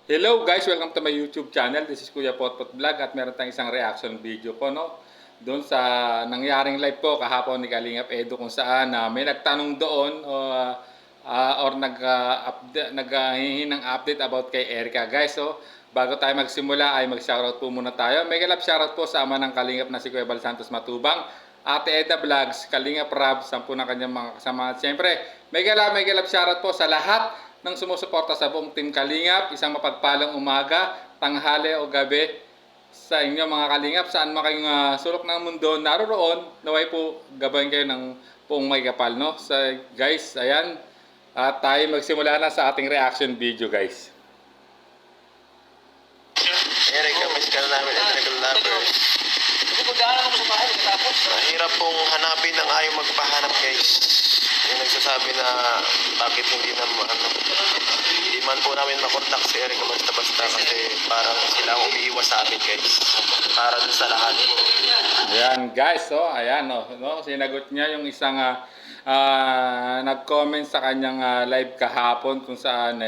Hello guys, welcome to my YouTube channel. This is Kuya Potpot Vlog at meron tayong isang reaction video po doon sa nangyaring live po kahapon ni Kalingap Edu kung saan may nagtanong doon or naghihingi ng update about kay Erica guys. So, bago tayo magsimula ay mag-shoutout po muna tayo. Mega love shoutout po sa ama ng Kalingap na si Kuya Bal Santos Matubang, Ate Eda Vlogs, Kalingap Rab, sampu ng kanyang mga kasama. At syempre, mega love shoutout po sa lahat ng sumusuporta sa buong Team Kalingap. Isang mapagpalang umaga, tanghali o gabi sa inyo mga Kalingap. Saan man kayong sulok ng mundo naroroon, naway po gabayan kayo ng buong may kapal. No? So, guys, ayan. At tayo magsimula na sa ating reaction video guys. Erica, miss ka na namin, Erica Lovers. Kasi pagdaanan ako sa bahay, tapos Mahirap pong hanapin ng ayaw magpahanap, guys. Yung nagsasabi na bakit hindi man po namin makontak si Erica basta-basta kasi parang sila ang umiiwas sa amin, guys. Para dun sa lahat. Ayan guys, ayan no, sinagot niya yung isang nag-comment sa kanyang live kahapon kung saan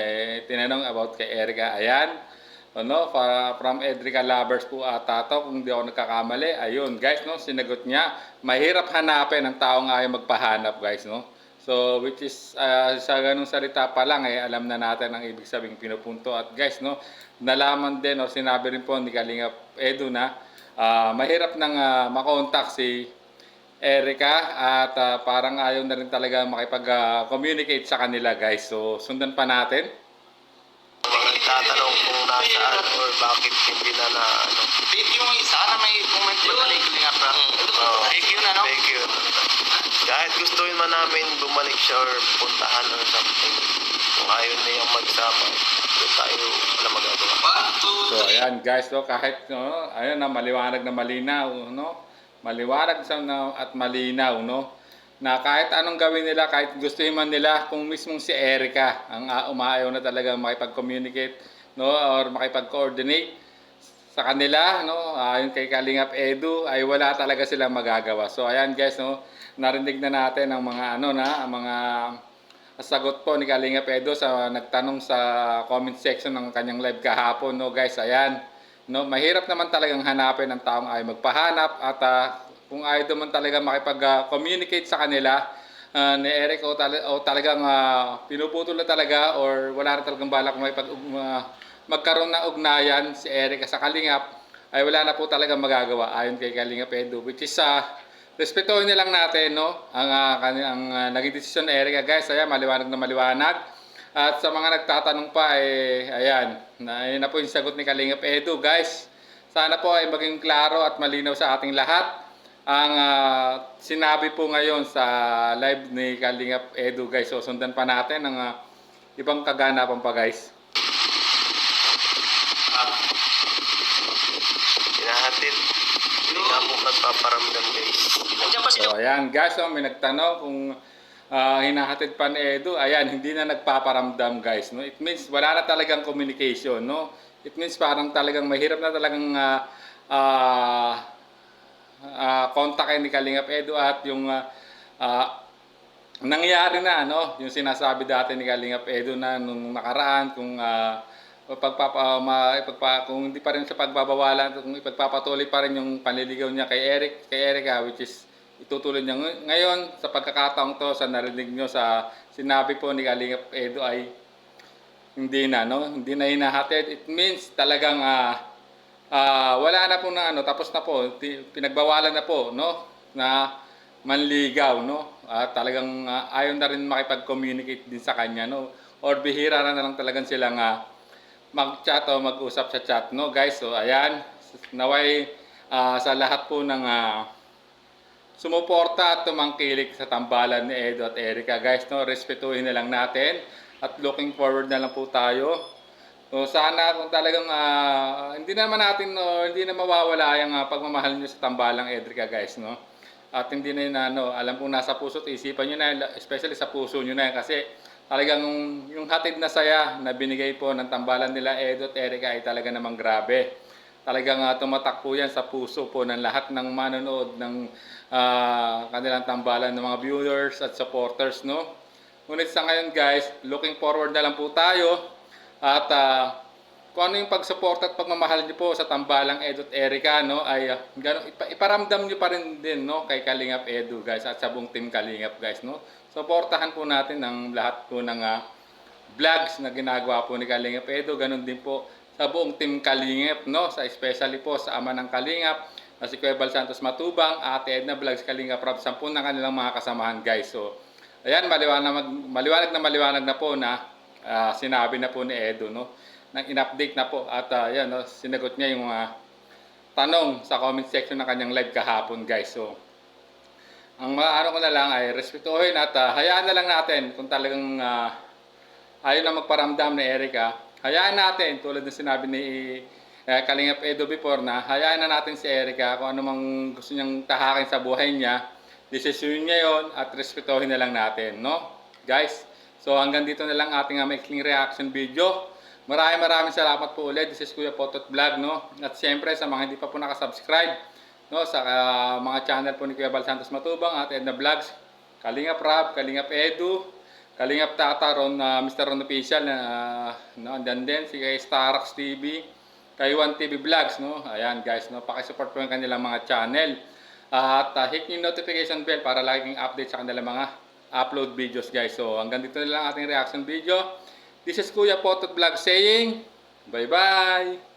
tinanong about kay Erica. Ayan, from Edrica Lovers po ata to kung di ako nagkakamali. Ayun guys, no, sinagot niya. Mahirap hanapin ng taong ayaw magpahanap guys, no. So which is sa ganung salita pa lang alam na natin ang ibig sabing pinupunto. At guys, no, nalaman din o sinabi rin po ni Kalingap Edu na mahirap nang makontak si Erica at parang ayaw na rin talaga makipag-communicate sa kanila guys. So sundan pa natin. Mga nagtatanong kung nasaan or bakit hindi na yung isa na may comment madali nga pa. Thank you na, no? Thank you. Kahit gustuin man namin bumalik siya or puntahan or something, kung ayaw niyang magsama, doon tayo wala magagawa. So ayan guys, kahit ayun na maliwanag na malinaw, maliwanag at malinaw, na kahit anong gawin nila, kahit gustuhin man nila, kung mismong si Erica ang umaayaw na talaga makipag-communicate, or makipag-coordinate sa kanila, ayon kay Kalingap Edu, ay wala talaga silang magagawa. So ayan guys, narinig na natin ang mga mga sagot po ni Kalingap Edu sa nagtanong sa comment section ng kanyang live kahapon, guys. Ayan, mahirap naman talagang hanapin ng taong ay magpahanap at kung ayaw naman talaga makipag-communicate sa kanila ni Eric o talagang pinuputol na talaga or wala na talagang balak magkaroon ng ugnayan si Eric sa Kalingap, ay wala na po talagang magagawa ayon kay Kalingap Edu, which is respetuhin na lang natin ang naging desisyon ni Erica guys. Ayan, maliwanag na maliwanag. At sa mga nagtatanong pa ayan, yun na po yung sagot ni Kalingap Edu guys. Sana po ay maging klaro at malinaw sa ating lahat ang sinabi po ngayon sa live ni Kalingap Edu guys. So sundan pa natin ang ibang kaganapan pa guys. Hinahatid, hindi nga po nagpaparamdam, guys. So ayan guys, may nagtanong kung hinahatid pa ni Edu. Ayan, hindi na nagpaparamdam guys, It means wala na talagang communication, It means parang talagang mahirap na talagang kontakin ni Kalingap Edu at yung nangyari na, yung sinasabi dati ni Kalingap Edu na nung nakaraan kung kung hindi pa rin sa pagbabawalan, kung ipagpapatuloy pa rin yung panliligaw niya kay Erica, which is itutuloy niya ngayon sa pagkakataong to, sa narinig nyo sa sinabi po ni Kalingap Edu ay hindi na, hindi na hinahatid. It means talagang wala na po na tapos na po, pinagbawalan na po, na manligaw, talagang ayaw na rin makipag-communicate din sa kanya, or bihira na lang talagang silang mag-chat o mag-usap sa chat, guys. So ayan, naway sa lahat po ng sumuporta at tumangkilik sa tambalan ni Edu at Erica guys, respetuhin na lang natin at looking forward na lang po tayo. So sana kung talagang hindi naman natin hindi na mawawala yung pagmamahal niyo sa tambalang Erica guys, at hindi na yun alam po nasa puso at isipan niyo na, especially sa puso niyo na kasi talagang yung hatid na saya na binigay po ng tambalan nila Edu at Erica ay talaga namang grabe. Talagang tumatak po yan sa puso po ng lahat ng manonood ng kanilang tambalan, ng mga viewers at supporters, Ngunit sa ngayon guys, looking forward na lang po tayo at kung ano yung pagsuporta at pagmamahal niyo po sa Tambalang Edu at Erica, no, ay iparamdam niyo pa rin din, no, kay Kalingap Edu, guys, at sa buong team Kalingap, guys, no. Suportahan po natin ang lahat po ng vlogs na ginagawa po ni Kalingap Edu, ganun din po sa buong team Kalingap, no, sa especially po sa ama ng Kalingap, na si Kuya Bal Santos Matubang, Ate Edna Vlogs, Kalingap Rob, 10 ng kanilang mga kasamahan, guys. So, ayan, maliwanag na po na sinabi na po ni Edu, no, nang in-update na po at yan, no, sinagot niya yung tanong sa comment section ng kanyang live kahapon, guys. So, ang ano ko na lang ay respetuhin at hayaan na lang natin kung talagang ayaw na magparamdam ni Erica. Hayaan natin, tulad ng sinabi ni Kalingap Edu before, na hayaan na natin si Erica kung ano mang gusto niyang tahakin sa buhay niya. Desisyon niya yon at respetuhin na lang natin, no? Guys, so hanggang dito na lang ating maikling reaction video. Maraming salamat po ulit. This is Kuya Potot Vlog, no? At siyempre sa mga hindi pa po nakasubscribe, no, sa mga channel po ni Kuya Bal Santos Matubang at Edna Vlogs, Kalingap Rob, Kalingap Edu, Kalingap Tata, Mr. Ron Official, no, and then si kay Starax TV, kay One TV Vlogs, no. Ayan, guys, no, paki-support po yung kanilang mga channel. At hit yung notification bell para laging update sa kanilang mga upload videos, guys. So hanggang dito na lang ating reaction video. This is Kuya Potot Vlog saying bye-bye!